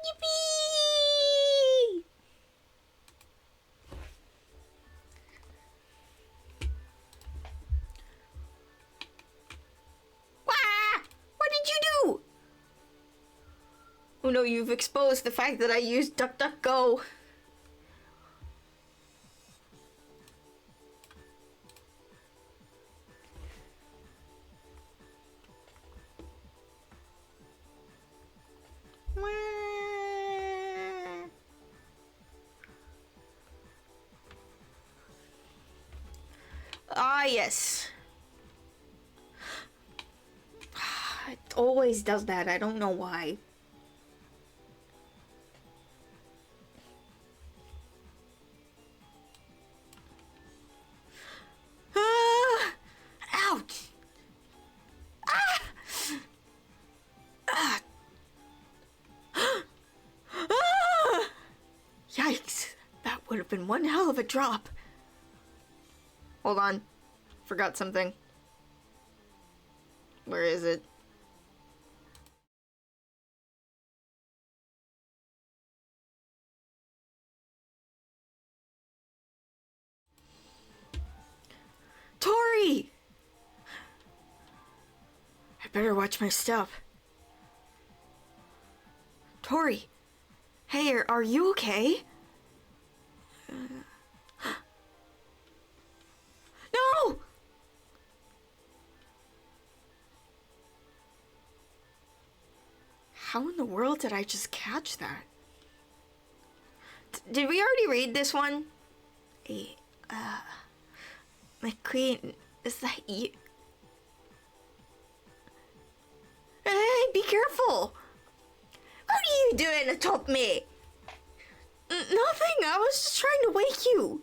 Yippee! Wah! What did you do? Oh no, you've exposed the fact that I used DuckDuckGo. Ah, yes. It always does that. I don't know why. Ah! Ouch! Ah! Ah! Ah! Yikes! That would have been one hell of a drop. Hold on. Forgot something. Where is it? Tori! I better watch my step. Tori! Hey, are you okay? No! How in the world did I just catch that? Did we already read this one? Hey, McQueen, is that you? Hey, be careful! What are you doing atop me? Nothing, I was just trying to wake you.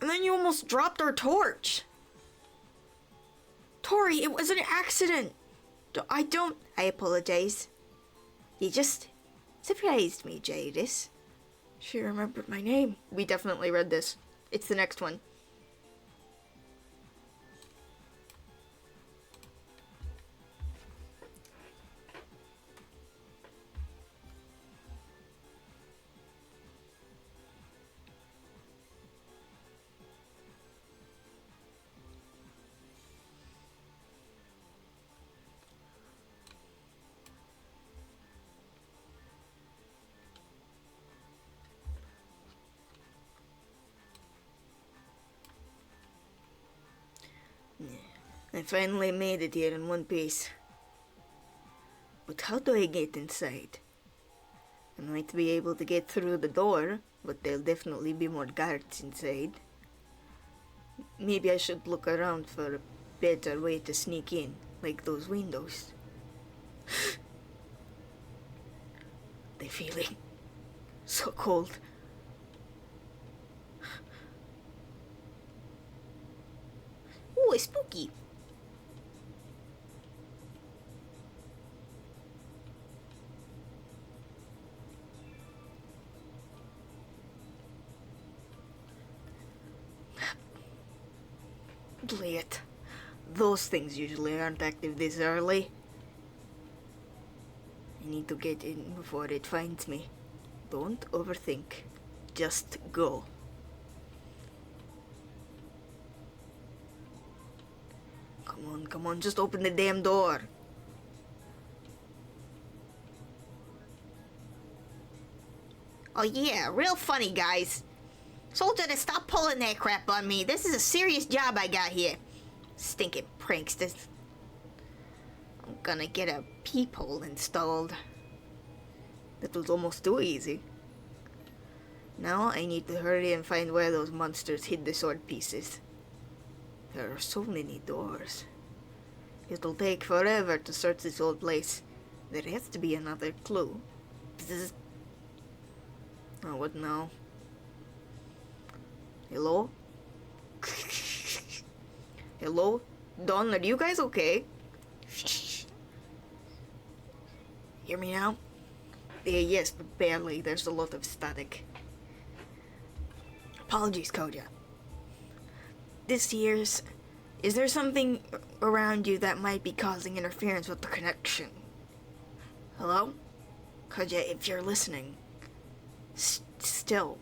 And then you almost dropped our torch. Tori, it was an accident. I apologize. You just surprised me, Jadis. She remembered my name. We definitely read this. It's the next one. I finally made it here in one piece. But how do I get inside? I might be able to get through the door, but there'll definitely be more guards inside. Maybe I should look around for a better way to sneak in, like those windows. The feeling so cold. Ooh, it's spooky. Late. Those things usually aren't active this early. I need to get in before it finds me. Don't overthink. Just go. Come on, just open the damn door. Oh yeah, real funny, guys. Told you to stop pulling that crap on me. This is a serious job I got here. Stinking pranksters. I'm gonna get a peephole installed. That was almost too easy. Now I need to hurry and find where those monsters hid the sword pieces. There are so many doors. It'll take forever to search this old place. There has to be another clue. Bzzz. Oh, what now? Hello? Hello? Dawn, are you guys okay? Hear me now? Yeah, yes, but barely. There's a lot of static. Apologies, Koja. This year's... Is there something around you that might be causing interference with the connection? Hello? Koja, if you're listening, still,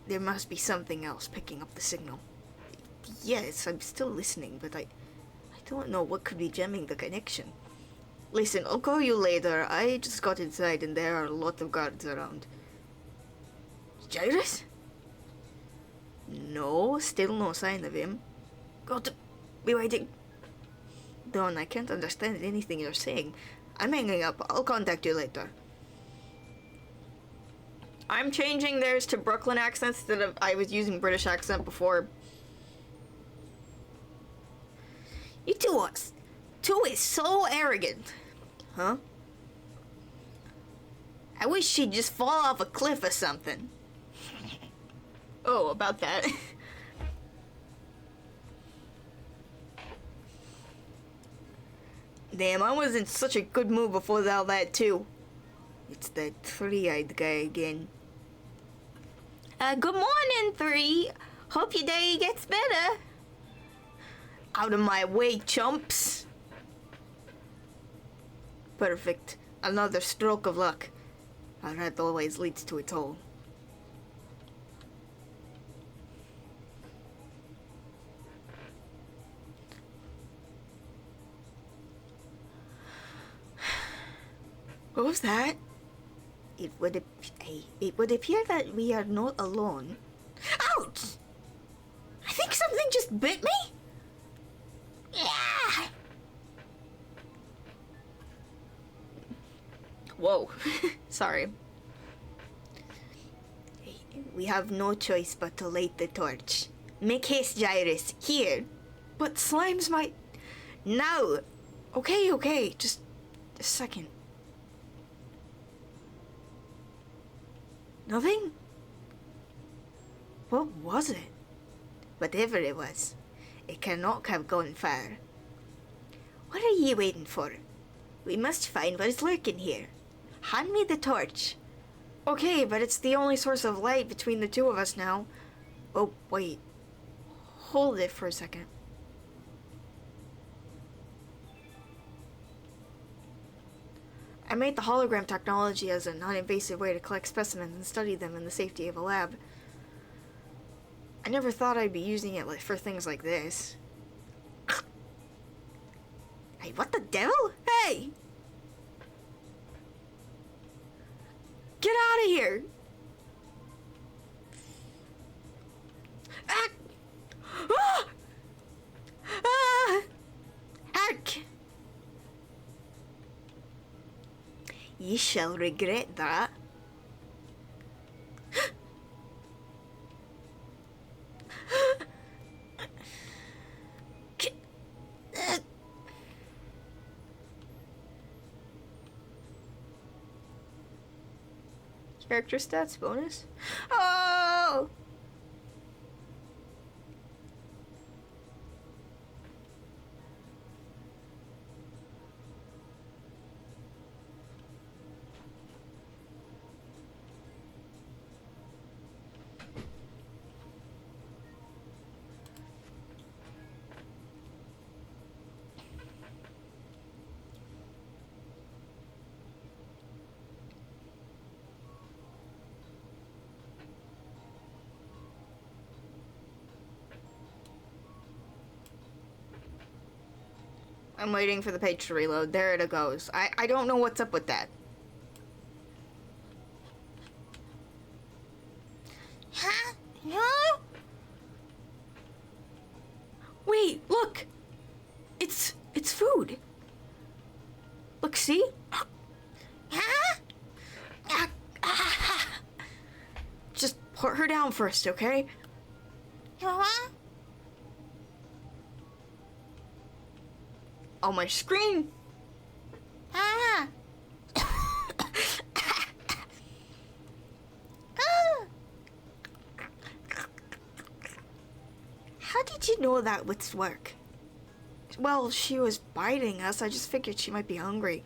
there must be something else picking up the signal. Yes, I'm still listening, but I don't know what could be jamming the connection. Listen, I'll call you later. I just got inside and there are a lot of guards around. Jairus? No, still no sign of him. Be waiting. Don, I can't understand anything you're saying. I'm hanging up. I'll contact you later. I'm changing theirs to Brooklyn accents instead of I was using British accent before. You two is so arrogant. Huh? I wish she'd just fall off a cliff or something. Oh, about that. Damn, I was in such a good mood before all that too. It's that three-eyed guy again. Good morning, Three. Hope your day gets better. Out of my way, chumps. Perfect. Another stroke of luck. That always leads to a toll. What was that? It would appear that we are not alone. Ouch! I think something just bit me. Yeah. Whoa. Sorry. We have no choice but to light the torch. Make haste, Jairus. Here. But slimes might... Now. Okay. Just a second. Nothing? What was it? Whatever it was, it cannot have gone far. What are ye waiting for? We must find what is lurking here. Hand me the torch. Okay, but it's the only source of light between the two of us now. Oh, wait. Hold it for a second. I made the hologram technology as a non-invasive way to collect specimens and study them in the safety of a lab. I never thought I'd be using it for things like this. Hey, what the devil? Hey! Get out of here! Ah! Ah! Ah! Heck! Ye shall regret that. Character stats bonus? Oh! I'm waiting for the page to reload. There it goes. I don't know what's up with that. Huh? Huh? Wait, look! It's food. Look, see? Huh? Just put her down first, okay? Huh? On my screen. Ah. How did you know that would work? Well, she was biting us. I just figured she might be hungry.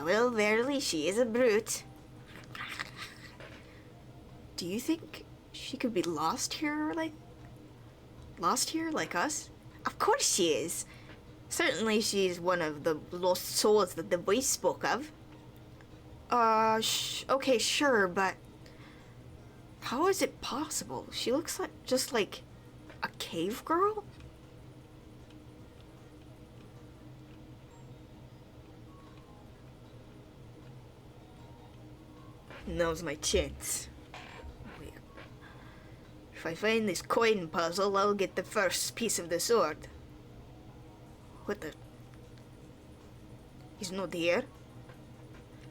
Well, verily, she is a brute. Do you think she could be lost here like us? Of course she is. Certainly she's one of the lost souls that the voice spoke of. Okay, sure, but how is it possible? She looks like just like a cave girl? Now's my chance. Wait. If I find this coin puzzle, I'll get the first piece of the sword. What the? He's not here?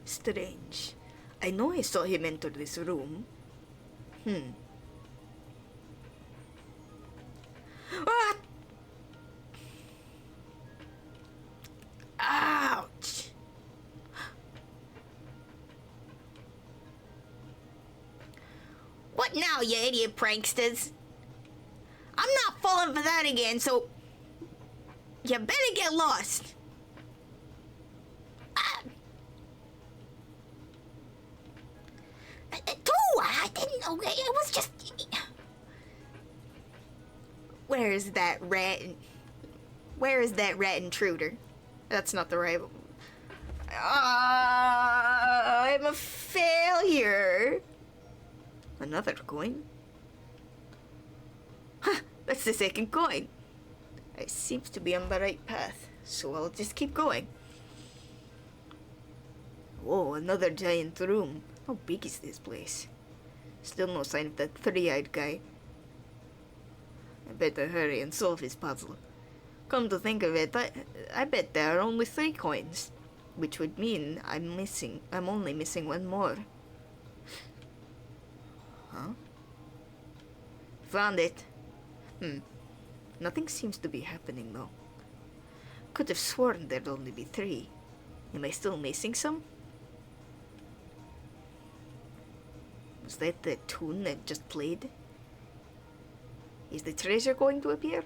Strange. I know I saw him enter this room. Ah! Ouch! What now, you idiot pranksters? I'm not falling for that again, so you better get lost. I didn't know. It was just. Where is that rat? Where is that rat intruder? That's not the right. I'm a failure. Another coin? Huh, that's the second coin. I seems to be on the right path, so I'll just keep going. Whoa, another giant room. How big is this place? Still no sign of that three-eyed guy. I better hurry and solve his puzzle. Come to think of it, I bet there are only 3 coins, which would mean I'm only missing one more. Huh? Found it. Nothing seems to be happening though. Could have sworn there'd only be 3. Am I still missing some? Was that the tune that just played? Is the treasure going to appear?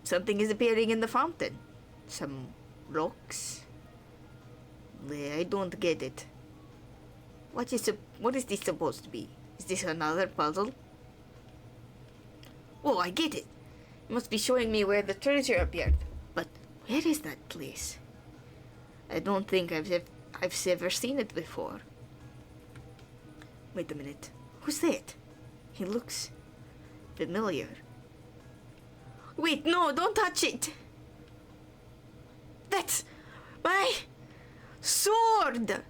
Something is appearing in the fountain. Some rocks. I don't get it. What is this supposed to be? Is this another puzzle? Oh, I get it. It must be showing me where the treasure appeared. But where is that place? I don't think I've ever seen it before. Wait a minute. Who's that? He looks familiar. Wait, no, don't touch it. That's my sword.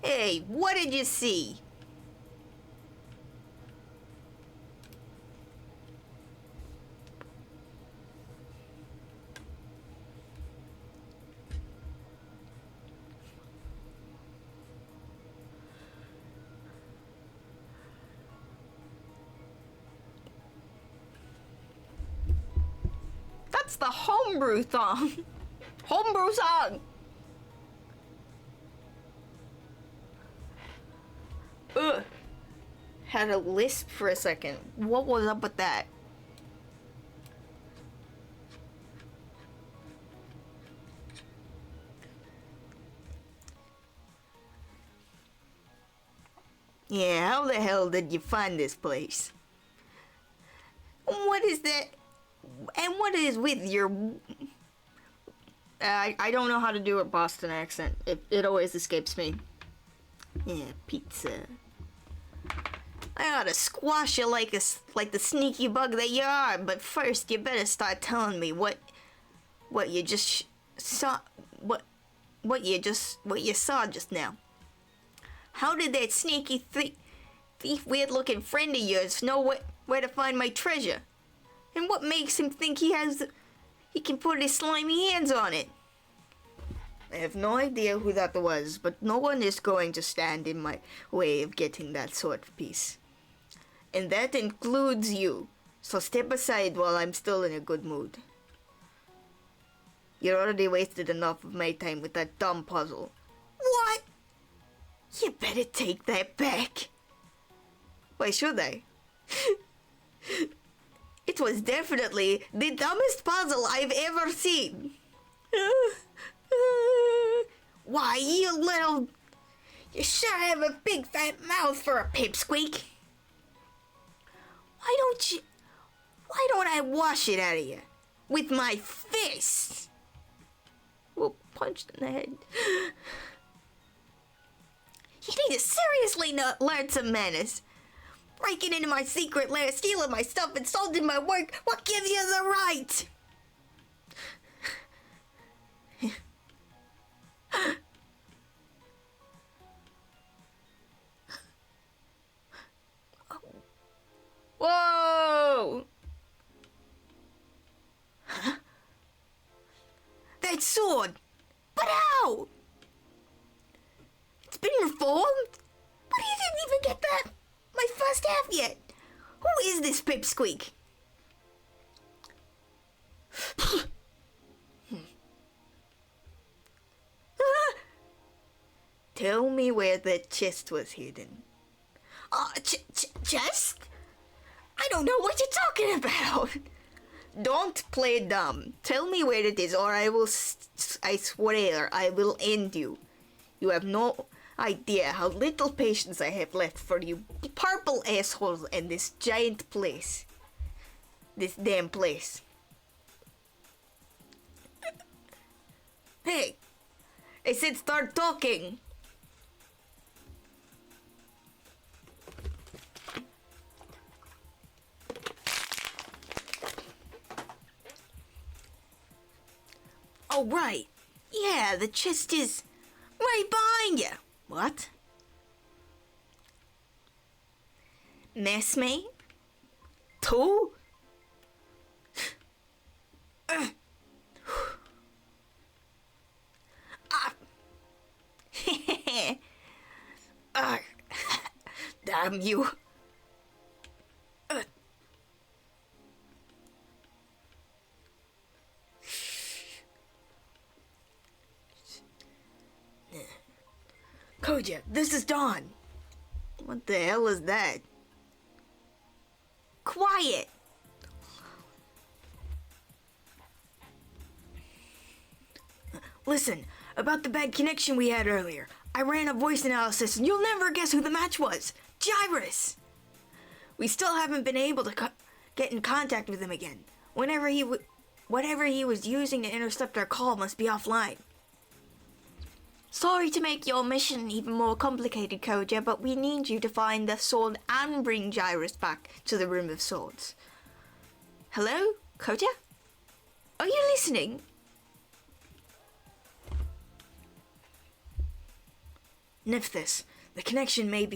Hey, what did you see? That's the homebrew song. Homebrew song. Ugh. Had a lisp for a second. What was up with that? Yeah, how the hell did you find this place? What is that? And what is with your... I don't know how to do a Boston accent. It always escapes me. Yeah, pizza. I ought to squash you like the sneaky bug that you are, but first you better start telling me what you just saw, what you saw just now. How did that sneaky thief weird-looking friend of yours know where to find my treasure? And what makes him think he can put his slimy hands on it? I have no idea who that was, but no one is going to stand in my way of getting that sword piece. And that includes you. So step aside while I'm still in a good mood. You already wasted enough of my time with that dumb puzzle. What? You better take that back. Why should I? It was definitely the dumbest puzzle I've ever seen. Why, you sure have a big fat mouth for a pipsqueak. Why don't I wash it out of you? With my fists! Well, punched in the head. You need to seriously not learn some manners. Breaking into my secret lair, stealing my stuff, insulting my work. What gives you the right? Whoa! Huh? That sword! But how? It's been reformed? But you didn't even get that my first half yet. Who is this pipsqueak? Tell me where the chest was hidden. Chest? I don't know what you're talking about. Don't play dumb. Tell me where it is, or I will. I swear I will end you. You have no idea how little patience I have left for you purple assholes in this giant place. This damn place. Hey, I said start talking. Oh, right. Yeah, the chest is right behind you. What? Messmate? Two? Damn you. Koja, this is Dawn. What the hell is that? Quiet! Listen, about the bad connection we had earlier. I ran a voice analysis and you'll never guess who the match was. Gyrus! We still haven't been able to get in contact with him again. Whatever he was using to intercept our call must be offline. Sorry to make your mission even more complicated, Koja, but we need you to find the sword and bring Gyrus back to the Room of Swords. Hello, Koja? Are you listening? Nifthus, the connection may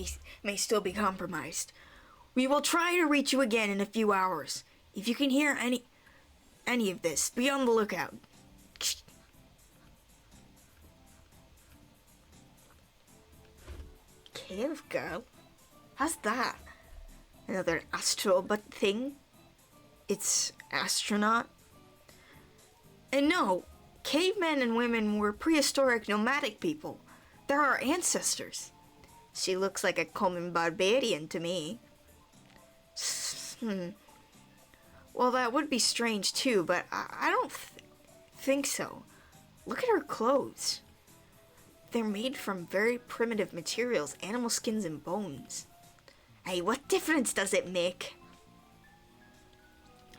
still be compromised. We will try to reach you again in a few hours. If you can hear any of this, be on the lookout. Cave girl? How's that? Another astral but thing? It's astronaut? And no, cavemen and women were prehistoric nomadic people. They're our ancestors. She looks like a common barbarian to me. Well, that would be strange too, but I don't think so. Look at her clothes. They're made from very primitive materials, animal skins and bones. Hey, what difference does it make?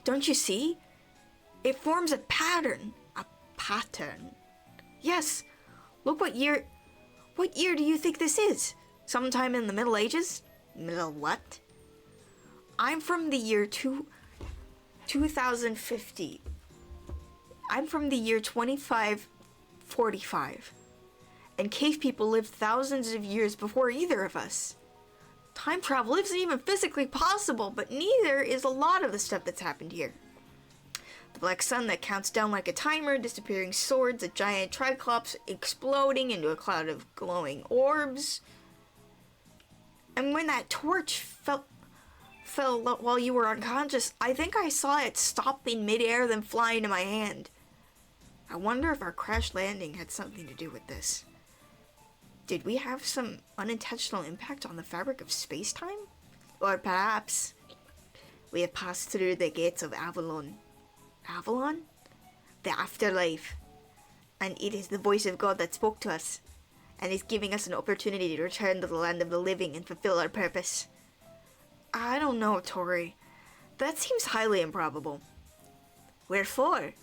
Don't you see? It forms a pattern. A pattern. Yes. Look what year do you think this is? Sometime in the Middle Ages? Middle what? I'm from the year 2050. I'm from the year 2545. And cave people lived thousands of years before either of us. Time travel isn't even physically possible, but neither is a lot of the stuff that's happened here. The black sun that counts down like a timer, disappearing swords, a giant triclops exploding into a cloud of glowing orbs. And when that torch fell while you were unconscious, I think I saw it stop in midair then fly into my hand. I wonder if our crash landing had something to do with this. Did we have some unintentional impact on the fabric of space-time? Or perhaps we have passed through the gates of Avalon. Avalon? The afterlife. And it is the voice of God that spoke to us, and is giving us an opportunity to return to the land of the living and fulfill our purpose. I don't know, Tori. That seems highly improbable. Wherefore?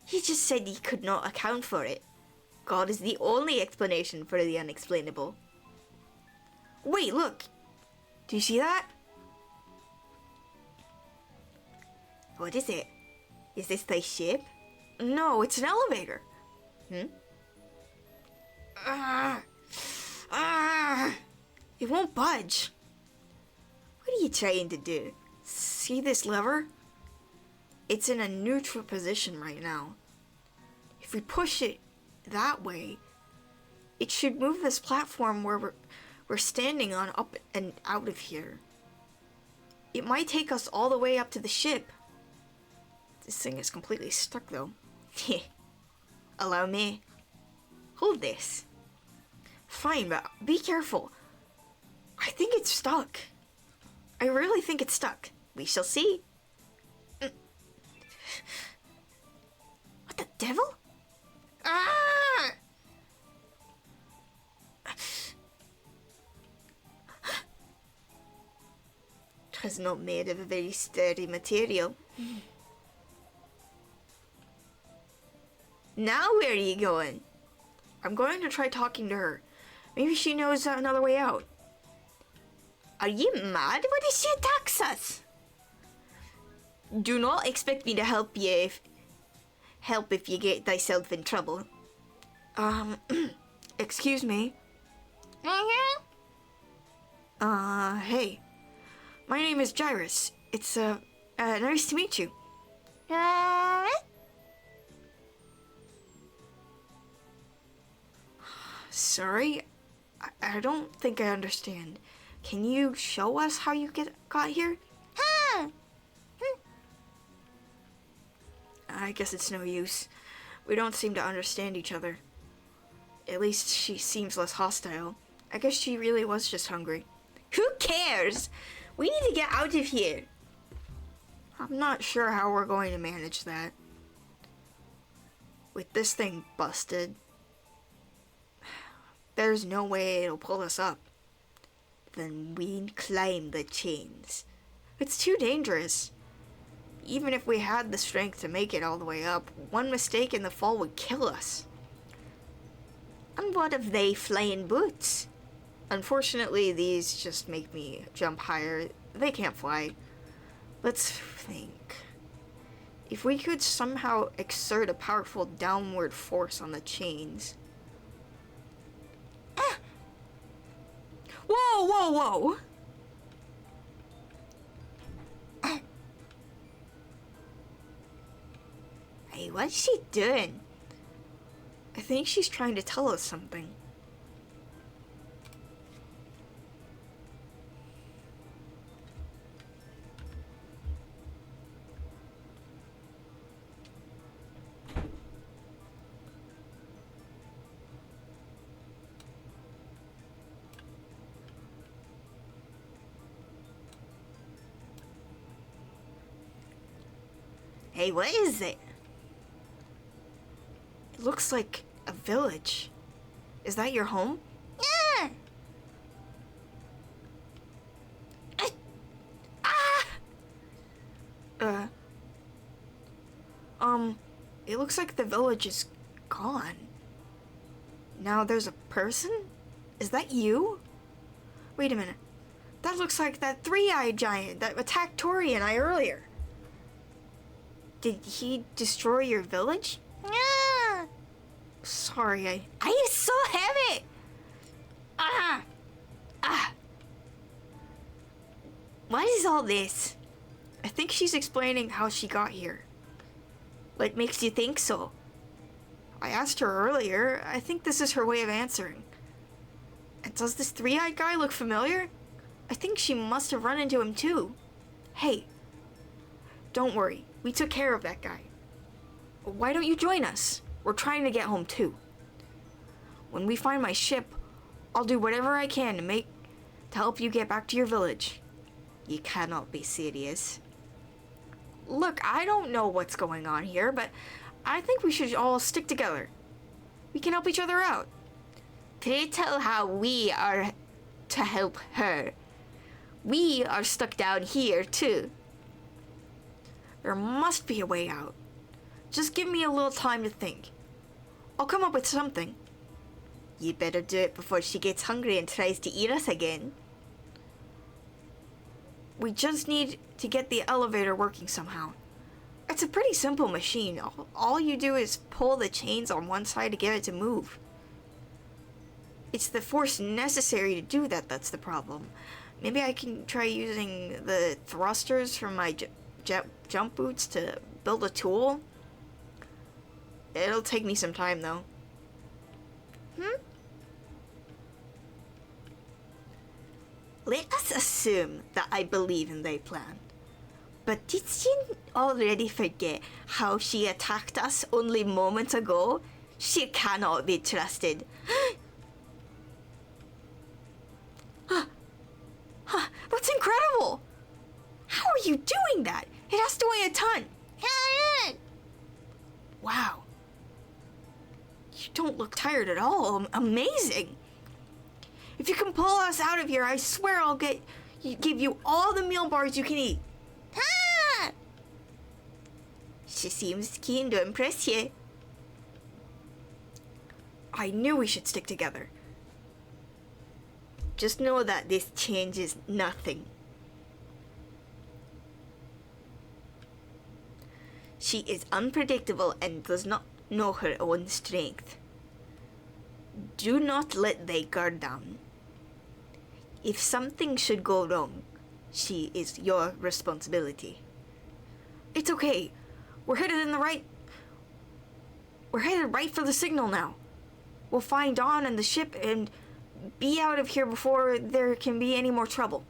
He just said he could not account for it. God is the only explanation for the unexplainable. Wait, look! Do you see that? What is it? Is this thy ship? No, it's an elevator. It won't budge. What are you trying to do? See this lever? It's in a neutral position right now. If we push it that way, it should move this platform where we're standing on up and out of here. It might take us all the way up to the ship. This thing is completely stuck though. Allow me. Hold this. Fine, but be careful. I think it's stuck. I really think it's stuck. We shall see. What the devil? Ah! Twas not made of a very sturdy material. Now where are you going? I'm going to try talking to her. Maybe she knows another way out. Are you mad? What if she attacks us? Do not expect me to help you if you get thyself in trouble. Excuse me. Hey. My name is Gyrus. It's, nice to meet you. Sorry, I don't think I understand. Can you show us how you got here? I guess it's no use. We don't seem to understand each other. At least she seems less hostile. I guess she really was just hungry. Who cares? We need to get out of here. I'm not sure how we're going to manage that. With this thing busted, there's no way it'll pull us up. Then we climb the chains. It's too dangerous. Even if we had the strength to make it all the way up, one mistake in the fall would kill us. And what of they flying boots? Unfortunately, these just make me jump higher. They can't fly. Let's think. If we could somehow exert a powerful downward force on the chains. Ah! Whoa, whoa, whoa! Hey, what's she doing? I think she's trying to tell us something. Hey, what is it? It looks like a village. Is that your home? Yeah. It looks like the village is gone. Now there's a person? Is that you? Wait a minute. That looks like that three-eyed giant that attacked Tori and I earlier. Did he destroy your village? Yeah. Sorry, I am so heavy. What is all this? I think she's explaining how she got here. What makes you think so? I asked her earlier. I think this is her way of answering. And does this three-eyed guy look familiar? I think she must have run into him too. Hey, don't worry. We took care of that guy. Why don't you join us? We're trying to get home too. When we find my ship, I'll do whatever I can to help you get back to your village. You cannot be serious. Look, I don't know what's going on here, but I think we should all stick together. We can help each other out. Pray tell how we are to help her. We are stuck down here, too. There must be a way out. Just give me a little time to think. I'll come up with something. You better do it before she gets hungry and tries to eat us again. We just need to get the elevator working somehow. It's a pretty simple machine. All you do is pull the chains on one side to get it to move. It's the force necessary to do that that's the problem. Maybe I can try using the thrusters from my jump boots to build a tool. It'll take me some time, though. Let us assume that I believe in their plan. But did she already forget how she attacked us only moments ago? She cannot be trusted. That's incredible! How are you doing that? It has to weigh a ton. Wow. You don't look tired at all. Amazing. If you can pull us out of here, I swear I'll give you all the meal bars you can eat. She seems keen to impress you. I knew we should stick together. Just know that this changes nothing. She is unpredictable and does not know her own strength. Do not let thy guard down. If something should go wrong, she is your responsibility. It's okay. We're headed right for the signal now. We'll find Dawn and the ship and be out of here before there can be any more trouble.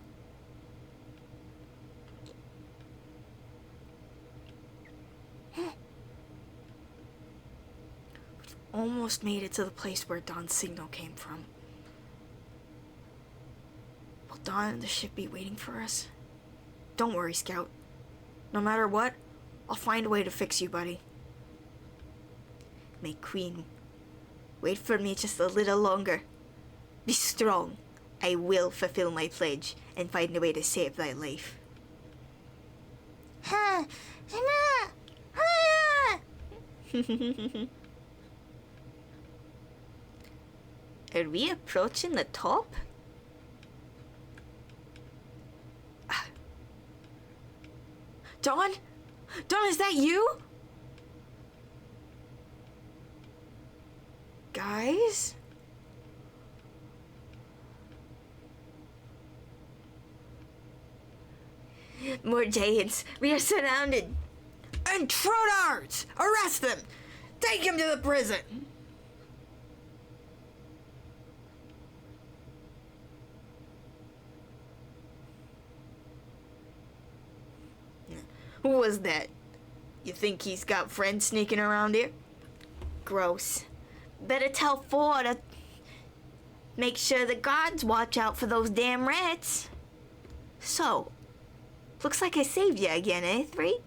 Almost made it to the place where Dawn's signal came from. Will Dawn and the ship be waiting for us? Don't worry, Scout. No matter what, I'll find a way to fix you, buddy. May Queen wait for me just a little longer. Be strong. I will fulfill my pledge and find a way to save thy life. Are we approaching the top? Dawn? Dawn, is that you? Guys? More giants. We are surrounded. Intruders! Arrest them! Take him to the prison! Who was that? You think he's got friends sneaking around here? Gross. Better tell Four to make sure the guards watch out for those damn rats. So, looks like I saved you again, eh, 3?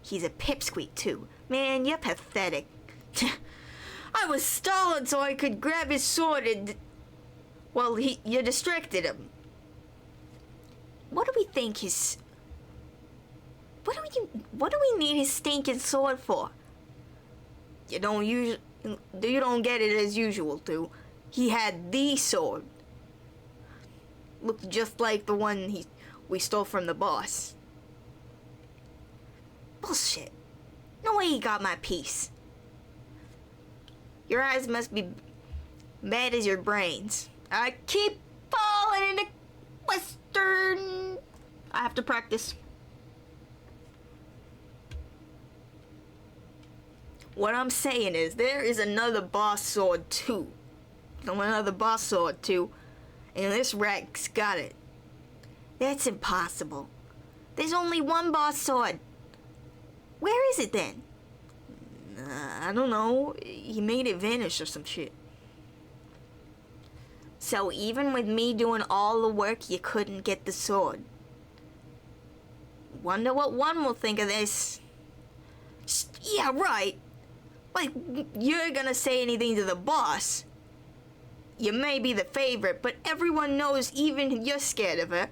He's a pipsqueak, too. Man, you're pathetic. I was stalling so I could grab his sword and... Well, you distracted him. What do we think his... What do we need his stinking sword for? You don't get it as usual, too. He had the sword. Looked just like the one we stole from the boss. Bullshit. No way he got my piece. Your eyes must be bad as your brains. I keep falling into Western... I have to practice. What I'm saying is, there is another boss sword too. Another boss sword too. And this Rex got it. That's impossible. There's only one boss sword. Where is it then? I don't know. He made it vanish or some shit. So even with me doing all the work, you couldn't get the sword. Wonder what one will think of this. Yeah, right. Like, you're gonna say anything to the boss. You may be the favorite, but everyone knows even you're scared of her.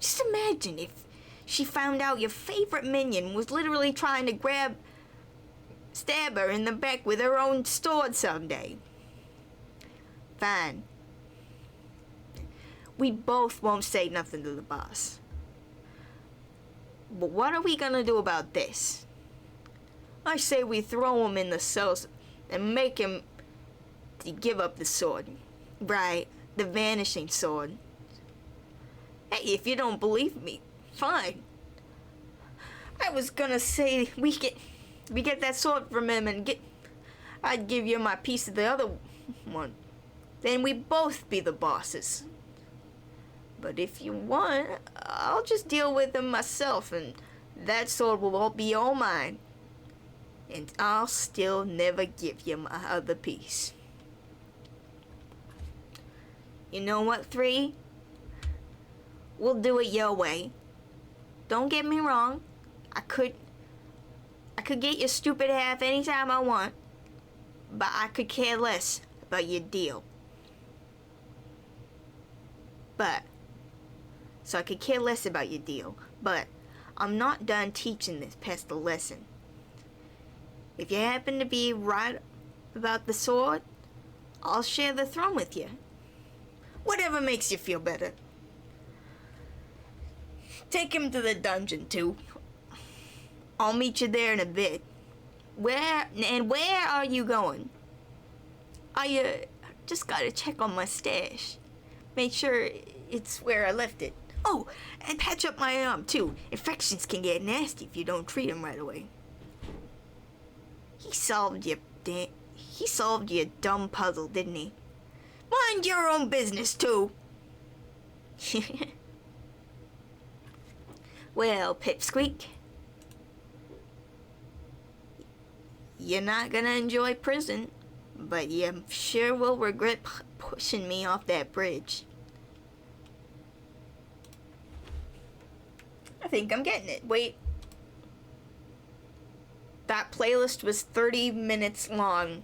Just imagine if she found out your favorite minion was literally trying to stab her in the back with her own sword someday. Fine. We both won't say nothing to the boss. But what are we gonna do about this? I say we throw him in the cells and make him to give up the sword. Right, the vanishing sword. Hey, if you don't believe me, fine. I was gonna say we get that sword from him and I'd give you my piece of the other one. Then we both be the bosses. But if you want, I'll just deal with him myself and that sword will all be all mine. And I'll still never give you my other piece. You know what, 3? We'll do it your way. Don't get me wrong. I could get your stupid half anytime I want. But I could care less about your deal. So I could care less about your deal. But I'm not done teaching this past the lesson. If you happen to be right about the sword, I'll share the throne with you. Whatever makes you feel better. Take him to the dungeon, too. I'll meet you there in a bit. Where are you going? I just gotta check on my stash. Make sure it's where I left it. Oh, and patch up my arm, too. Infections can get nasty if you don't treat them right away. He solved your dumb puzzle, didn't he? Mind your own business, too. Well, Pipsqueak, you're not gonna enjoy prison, but you sure will regret pushing me off that bridge. I think I'm getting it. Wait. That playlist was 30 minutes long.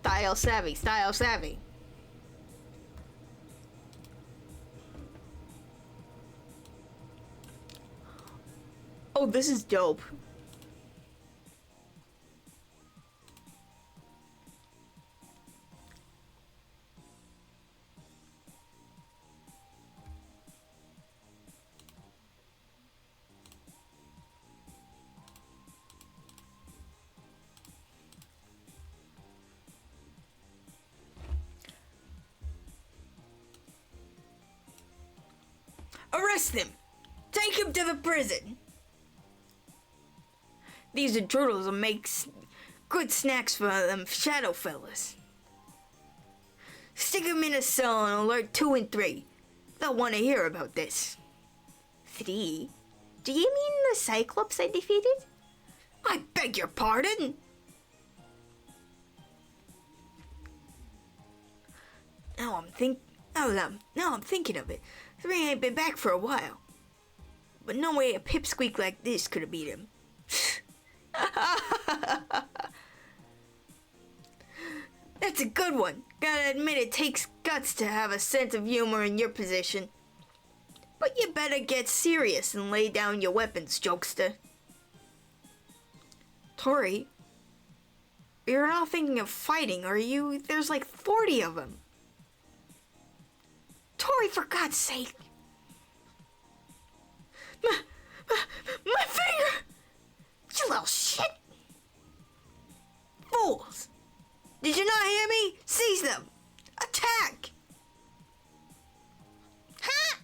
Style savvy, style savvy. Oh, this is dope. Arrest him! Take him to the prison! These intruders will make good snacks for them shadow fellas. Stick him in a cell on alert 2 and 3. They'll want to hear about this. 3? Do you mean the Cyclops I defeated? I beg your pardon? Now I'm thinking of it. 3 ain't been back for a while. But no way a pipsqueak like this could have beat him. That's a good one. Gotta admit it takes guts to have a sense of humor in your position. But you better get serious and lay down your weapons, jokester. Tori, you're not thinking of fighting, are you? There's like 40 of them. Tori, for God's sake. My finger! You little shit! Fools! Did you not hear me? Seize them! Attack! Ha!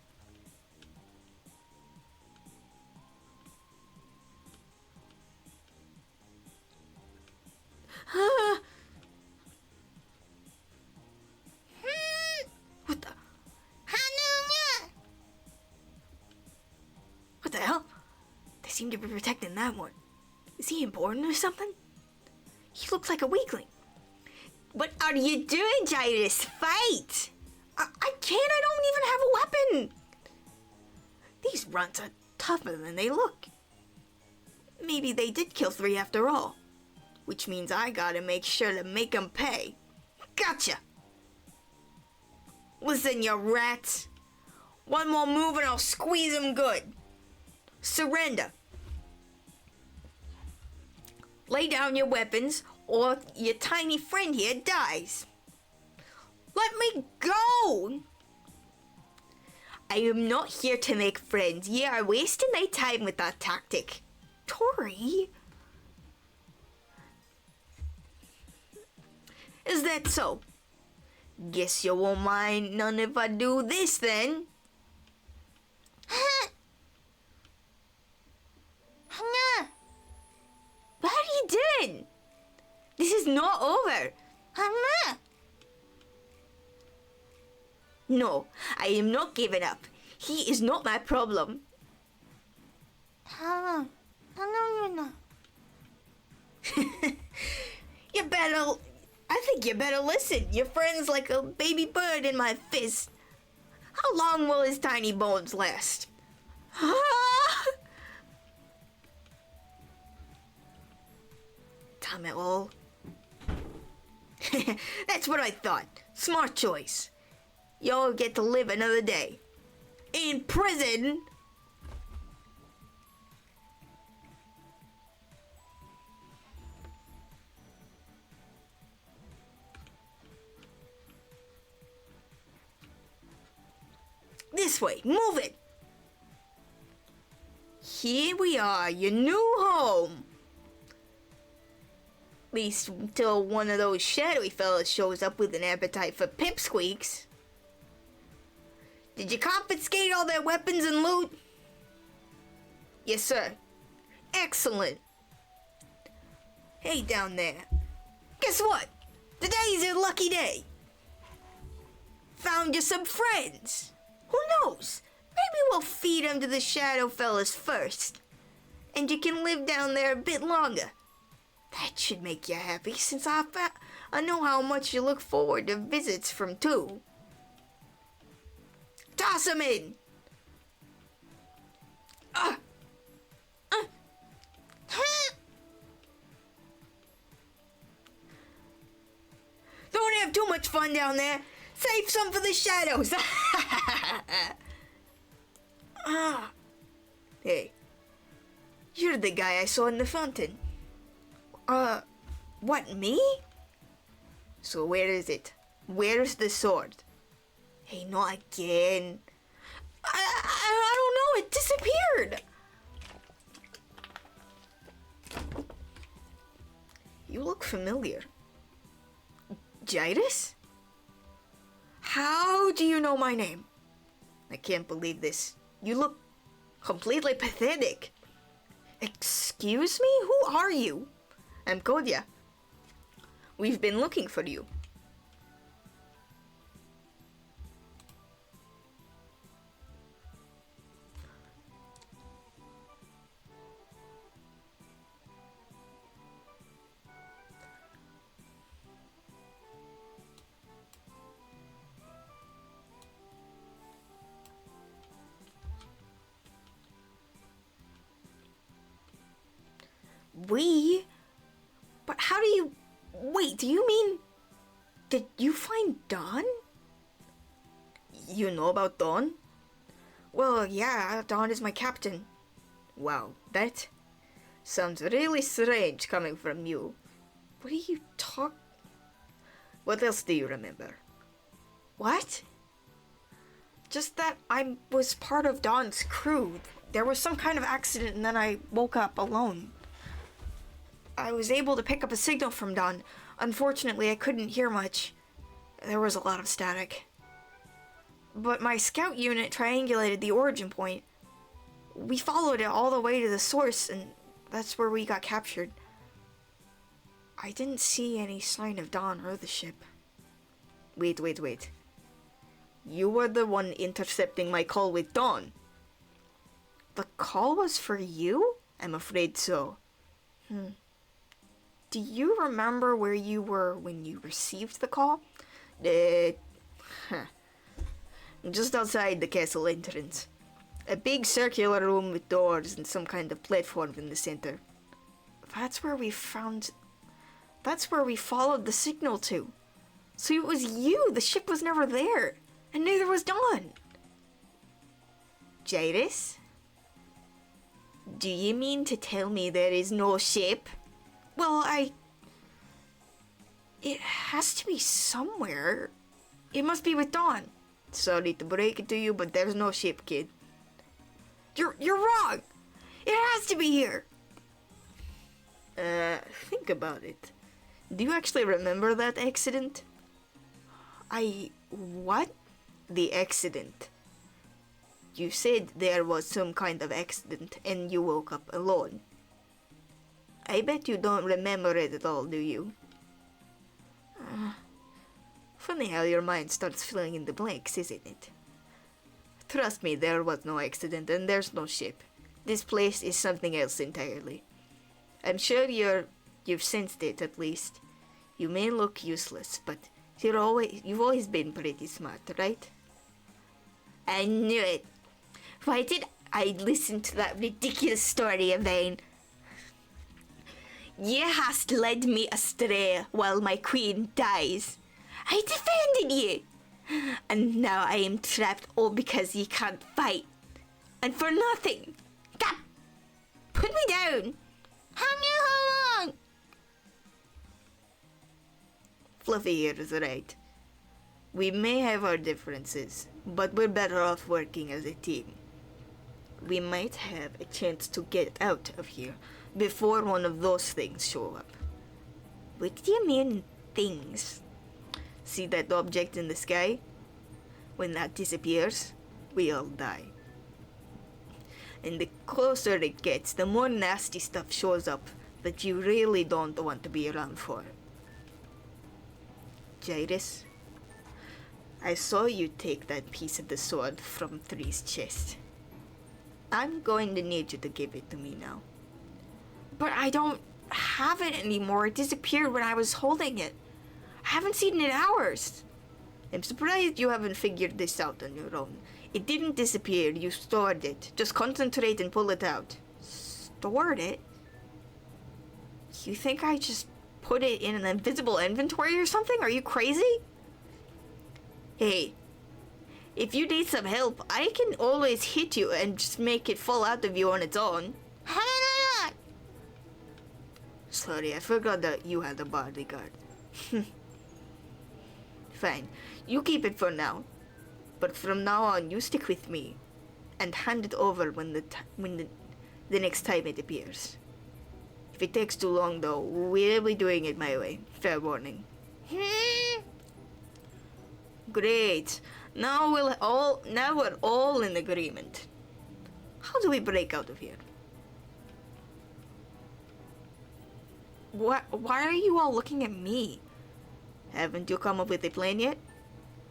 What the? What the hell? They seem to be protecting that one. Is he important or something? He looks like a weakling. What are you doing, Jairus? Fight! I can't, I don't even have a weapon! These runts are tougher than they look. Maybe they did kill 3 after all. Which means I gotta make sure to make 'em pay. Gotcha! Listen, you rats. One more move and I'll squeeze 'em good. Surrender. Lay down your weapons or your tiny friend here dies. Let me go! I am not here to make friends. You are wasting my time with that tactic. Tori? Is that so? Guess you won't mind none if I do this then. What are you doing? This is not over. No, I am not giving up. He is not my problem. I think you better listen. Your friend's like a baby bird in my fist. How long will his tiny bones last? Damn it all. That's what I thought. Smart choice. Y'all get to live another day. In prison? This way, move it! Here we are, your new home! At least until one of those shadowy fellas shows up with an appetite for pipsqueaks. Did you confiscate all their weapons and loot? Yes, sir. Excellent. Hey, down there. Guess what? Today's your lucky day. Found you some friends. Who knows? Maybe we'll feed them to the shadow fellas first. And you can live down there a bit longer. That should make you happy, since I know how much you look forward to visits from two. Toss them in! Don't have too much fun down there. Save some for the shadows. Hey, you're the guy I saw in the fountain. What, me? So where is it? Where's the sword? Hey, not again. I don't know, it disappeared. You look familiar. Jairus? How do you know my name? I can't believe this. You look completely pathetic. Excuse me? Who are you? I'm Kodia. We've been looking for you. We? But how do you... Wait, do you mean... Did you find Dawn? You know about Dawn? Well, yeah, Dawn is my captain. Wow, that sounds really strange coming from you. What are you What else do you remember? What? Just that I was part of Dawn's crew. There was some kind of accident and then I woke up alone. I was able to pick up a signal from Dawn. Unfortunately, I couldn't hear much. There was a lot of static. But my scout unit triangulated the origin point. We followed it all the way to the source, and that's where we got captured. I didn't see any sign of Dawn or the ship. Wait. You were the one intercepting my call with Dawn. The call was for you? I'm afraid so. Do you remember where you were when you received the call? Just outside the castle entrance. A big circular room with doors and some kind of platform in the center. That's where we followed the signal to. So it was you. The ship was never there. And neither was Dawn. Jairus? Do you mean to tell me there is no ship? Well, it has to be somewhere. It must be with Dawn. Sorry to break it to you, but there's no ship, kid. You're wrong. It has to be here. Think about it. Do you actually remember that accident? What? The accident. You said there was some kind of accident and you woke up alone. I bet you don't remember it at all, do you? Funny how your mind starts filling in the blanks, isn't it? Trust me, there was no accident and there's no ship. This place is something else entirely. I'm sure you've sensed it at least. You may look useless, but you've always been pretty smart, right? I knew it. Why did I listen to that ridiculous story, Yvain? You hast led me astray while my queen dies. I defended you. And now I am trapped all because you can't fight. And for nothing. Gah! Put me down. How long? Fluffy here is right. We may have our differences, but we're better off working as a team. We might have a chance to get out of here before one of those things show up. What do you mean, things? See that object in the sky? When that disappears, we all die. And the closer it gets, the more nasty stuff shows up that you really don't want to be around for. Jairus, I saw you take that piece of the sword from Three's chest. I'm going to need you to give it to me now. But I don't have it anymore. It disappeared when I was holding it. I haven't seen it in hours. I'm surprised you haven't figured this out on your own. It didn't disappear. You stored it. Just concentrate and pull it out. Stored it? You think I just put it in an invisible inventory or something? Are you crazy? Hey, if you need some help, I can always hit you and just make it fall out of you on its own. Sorry, I forgot that you had a bodyguard. Fine, you keep it for now. But from now on, you stick with me. And hand it over when the next time it appears. If it takes too long though, we'll be doing it my way. Fair warning. Great. Now we're all in agreement. How do we break out of here? Why are you all looking at me? Haven't you come up with a plan yet?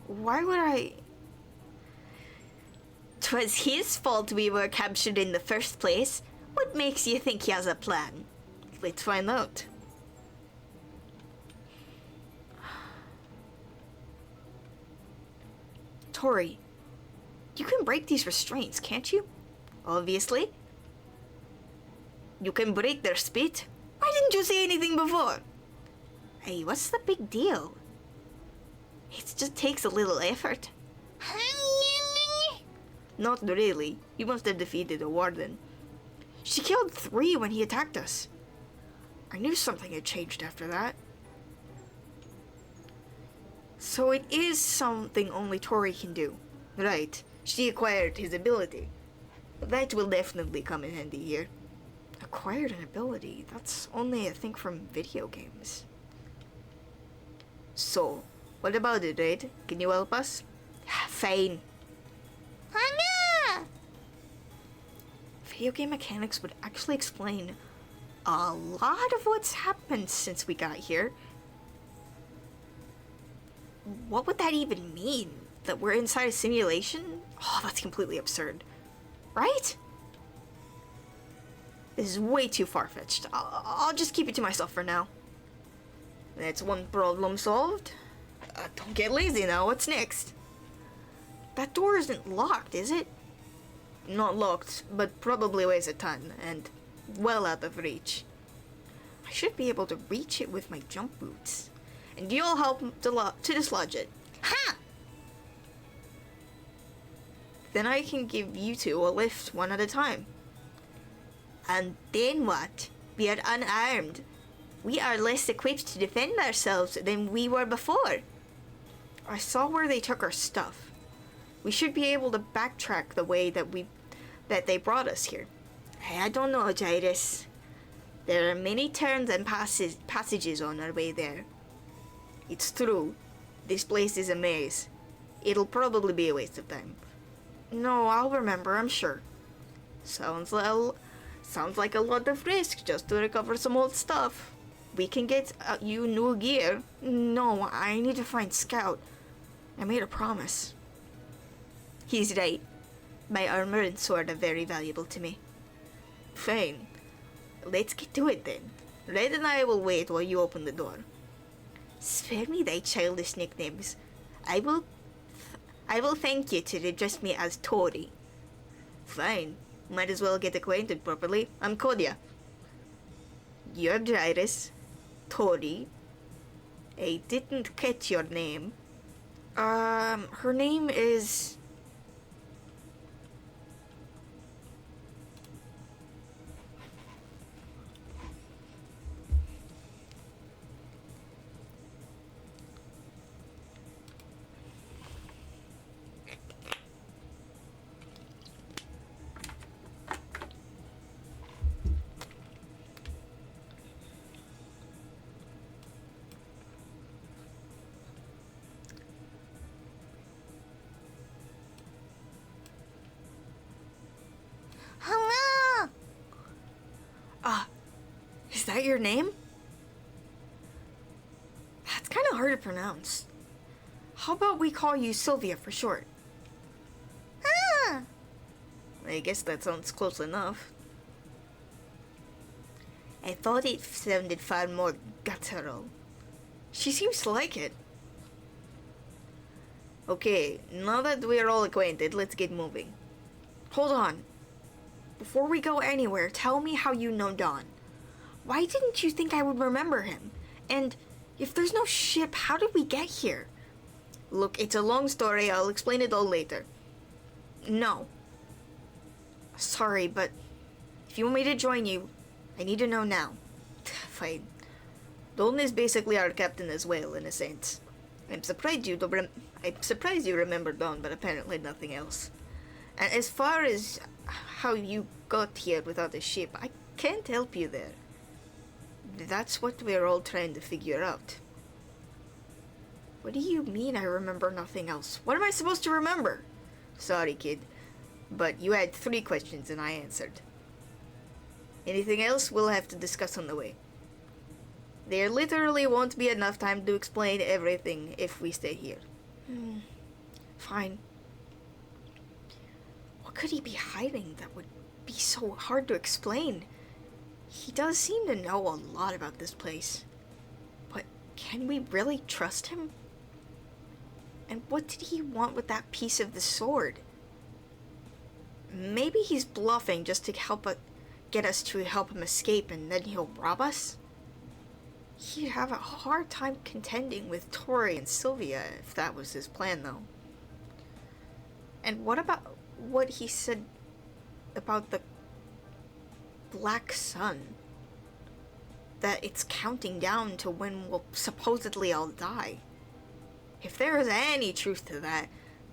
Why would I? 'Twas his fault we were captured in the first place. What makes you think he has a plan? Let's find out. Tori, you can break these restraints, can't you? Obviously. You can break their spit. Why didn't you say anything before? Hey, what's the big deal? It just takes a little effort. Not really. You must have defeated a warden. She killed 3 when he attacked us. I knew something had changed after that. So it is something only Tori can do. Right. She acquired his ability. That will definitely come in handy here. Acquired an ability? That's only a thing from video games. So, what about it, Red? Can you help us? Fine. Video game mechanics would actually explain a lot of what's happened since we got here. What would that even mean? That we're inside a simulation? Oh, that's completely absurd. Right? This is way too far-fetched. I'll just keep it to myself for now. That's one problem solved. Don't get lazy now. What's next? That door isn't locked, is it? Not locked, but probably weighs a ton, and well out of reach. I should be able to reach it with my jump boots. And you'll help to dislodge it. Ha! Then I can give you two a lift one at a time. And then what? We are unarmed. We are less equipped to defend ourselves than we were before. I saw where they took our stuff. We should be able to backtrack the way that they brought us here. I don't know, Jairus. There are many turns and passages on our way there. It's true. This place is a maze. It'll probably be a waste of time. No, I'll remember, I'm sure. Sounds like a lot of risk just to recover some old stuff. We can get you new gear. No, I need to find Scout. I made a promise. He's right. My armor and sword are very valuable to me. Fine. Let's get to it then. Red and I will wait while you open the door. Spare me thy childish nicknames. I will thank you to address me as Tori. Fine. Might as well get acquainted properly. I'm Kodia. You're Jairus. Tori. I didn't catch your name. Her name is... Hello! Is that your name? That's kind of hard to pronounce. How about we call you Sylvia for short? I guess that sounds close enough. I thought it sounded far more guttural. She seems to like it. Okay, now that we're all acquainted, let's get moving. Hold on. Before we go anywhere, tell me how you know Don. Why didn't you think I would remember him? And if there's no ship, how did we get here? Look, it's a long story. I'll explain it all later. No. Sorry, but if you want me to join you, I need to know now. Fine. Don is basically our captain as well, in a sense. I'm surprised you remember Don, but apparently nothing else. And as far as how you got here without a ship, I can't help you there. That's what we're all trying to figure out. What do you mean I remember nothing else? What am I supposed to remember? Sorry, kid, but you had 3 questions and I answered. Anything else we'll have to discuss on the way. There literally won't be enough time to explain everything if we stay here. Fine. What could he be hiding that would be so hard to explain? He does seem to know a lot about this place. But can we really trust him? And what did he want with that piece of the sword? Maybe he's bluffing just to get us to help him escape and then he'll rob us? He'd have a hard time contending with Tori and Sylvia if that was his plan, though. And what about what he said about the black sun? That it's counting down to when we'll supposedly all die. If there is any truth to that,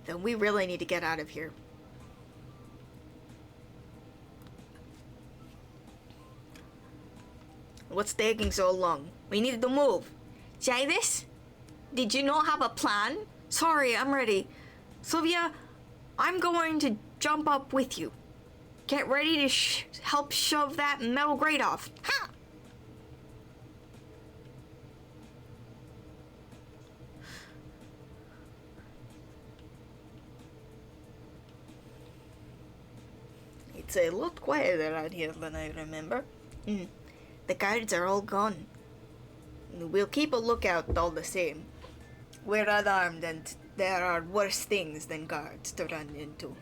then we really need to get out of here. What's taking so long? We need to move. Jairus? Did you not have a plan? Sorry, I'm ready. Sylvia, I'm going to jump up with you. Get ready to help shove that metal grate off. Ha! It's a lot quieter out here than I remember. The guards are all gone. We'll keep a lookout all the same. We're unarmed and there are worse things than guards to run into.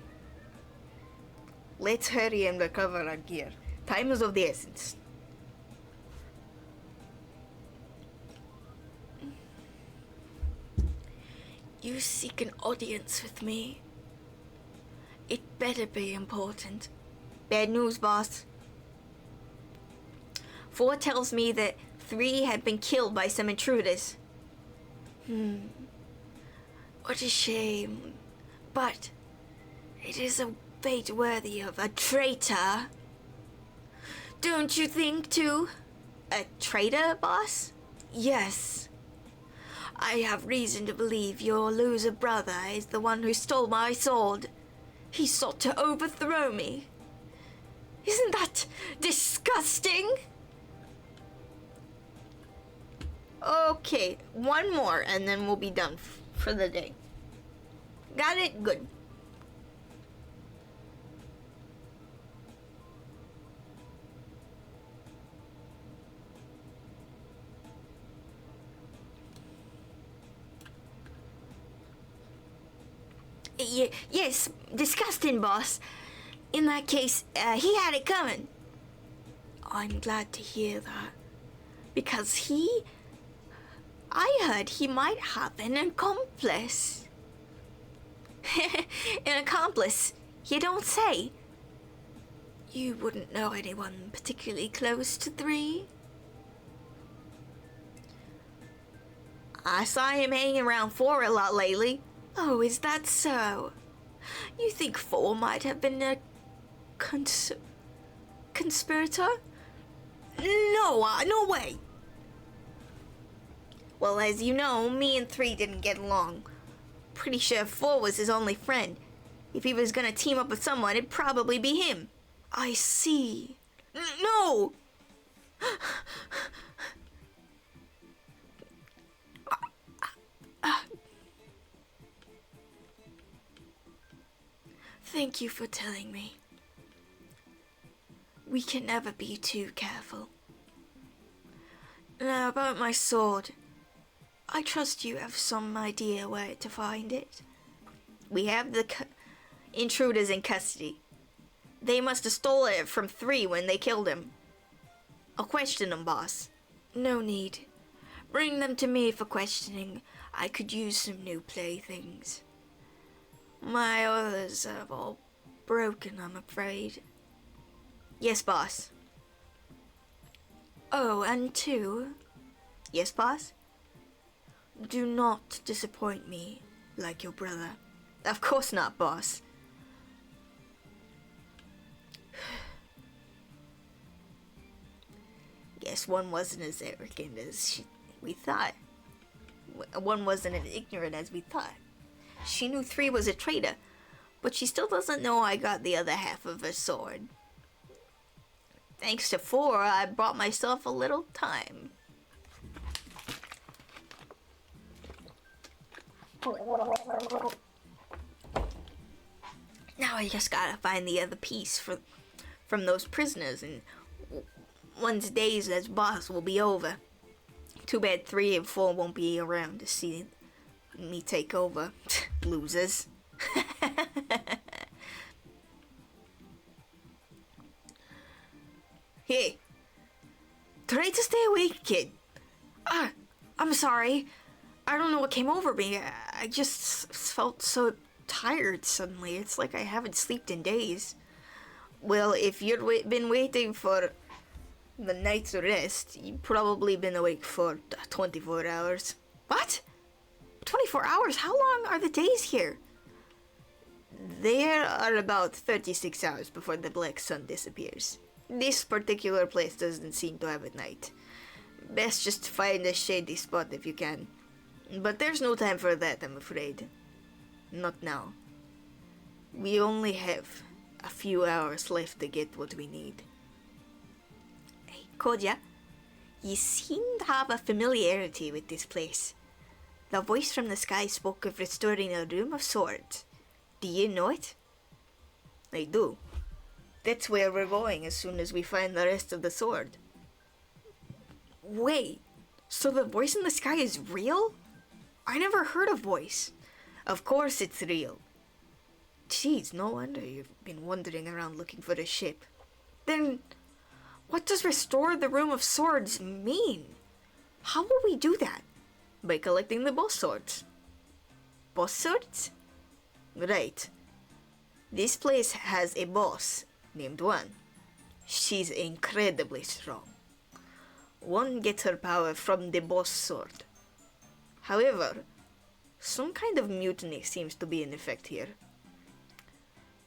Let's hurry and recover our gear. Time is of the essence. You seek an audience with me. It better be important. Bad news, boss. 4 tells me that 3 had been killed by some intruders. What a shame. But it is a fate worthy of a traitor. Don't you think, too? A traitor, boss? Yes. I have reason to believe your loser brother is the one who stole my sword. He sought to overthrow me. Isn't that disgusting? Okay, one more and then we'll be done for the day. Got it? Good. Yes, disgusting, boss. In that case, he had it coming. I'm glad to hear that. Because I heard he might have an accomplice. An accomplice? You don't say. You wouldn't know anyone particularly close to 3? I saw him hanging around 4 a lot lately. Oh, is that so? You think 4 might have been a conspirator? No way. Well, as you know, me and 3 didn't get along. Pretty sure 4 was his only friend. If he was gonna team up with someone, it'd probably be him. I see. No! Thank you for telling me. We can never be too careful. Now about my sword. I trust you have some idea where to find it. We have the intruders in custody. They must have stolen it from 3 when they killed him. I'll question them, boss. No need. Bring them to me for questioning. I could use some new playthings. My others have all broken, I'm afraid. Yes, boss. Oh, and 2. Yes, boss? Do not disappoint me like your brother. Of course not, boss. Guess one wasn't as arrogant as we thought. One wasn't as ignorant as we thought. She knew 3 was a traitor, but she still doesn't know I got the other half of her sword. Thanks to 4, I bought myself a little time. Now I just gotta find the other piece from those prisoners, and one's days as boss will be over. Too bad 3 and 4 won't be around to see me take over. Losers. Hey, try to stay awake, kid. I'm sorry. I don't know what came over me. I just felt so tired suddenly. It's like I haven't slept in days. Well, if you'd been waiting for the night's rest, you've probably been awake for 24 hours. What? 24 hours? How long are the days here? There are about 36 hours before the black sun disappears. This particular place doesn't seem to have a night. Best just find a shady spot if you can. But there's no time for that, I'm afraid. Not now. We only have a few hours left to get what we need. Hey, Kodya, you seem to have a familiarity with this place. The voice from the sky spoke of restoring a room of swords. Do you know it? I do. That's where we're going as soon as we find the rest of the sword. Wait, so the voice in the sky is real? I never heard a voice. Of course it's real. Jeez, no wonder you've been wandering around looking for the ship. Then, what does restore the Room of Swords mean? How will we do that? By collecting the boss swords. Boss swords? Right. This place has a boss named One. She's incredibly strong. One gets her power from the boss sword. However, some kind of mutiny seems to be in effect here.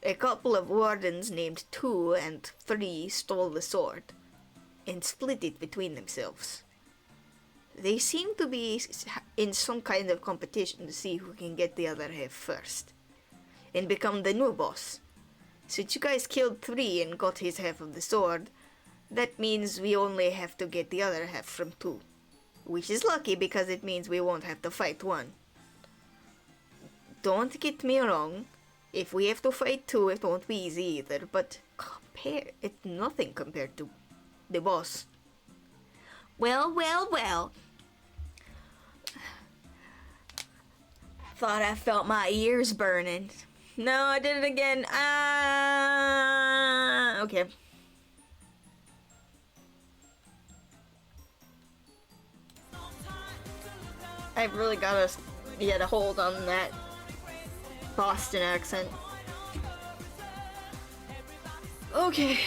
A couple of wardens named 2 and 3 stole the sword and split it between themselves. They seem to be in some kind of competition to see who can get the other half first and become the new boss. Since you guys killed 3 and got his half of the sword, that means we only have to get the other half from 2. Which is lucky because it means we won't have to fight 1. Don't get me wrong, if we have to fight 2 it won't be easy either, but it's nothing compared to the boss. Well, well, well. Thought I felt my ears burning. No, I did it again. Okay. I've really gotta get a hold on that Boston accent. Okay.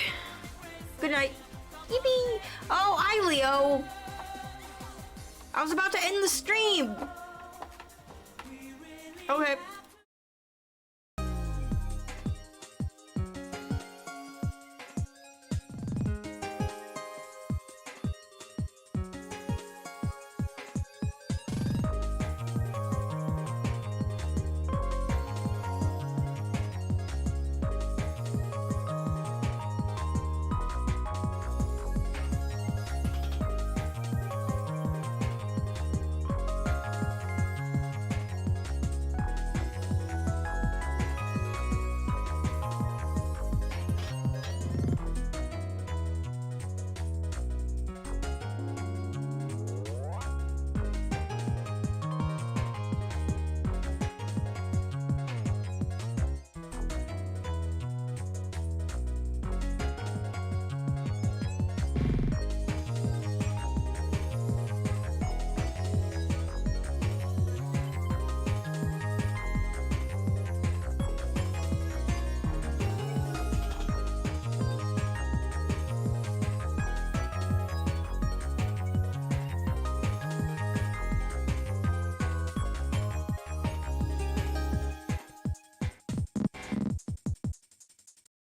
Good night. Yippee! Oh, hi, Leo. I was about to end the stream. Okay.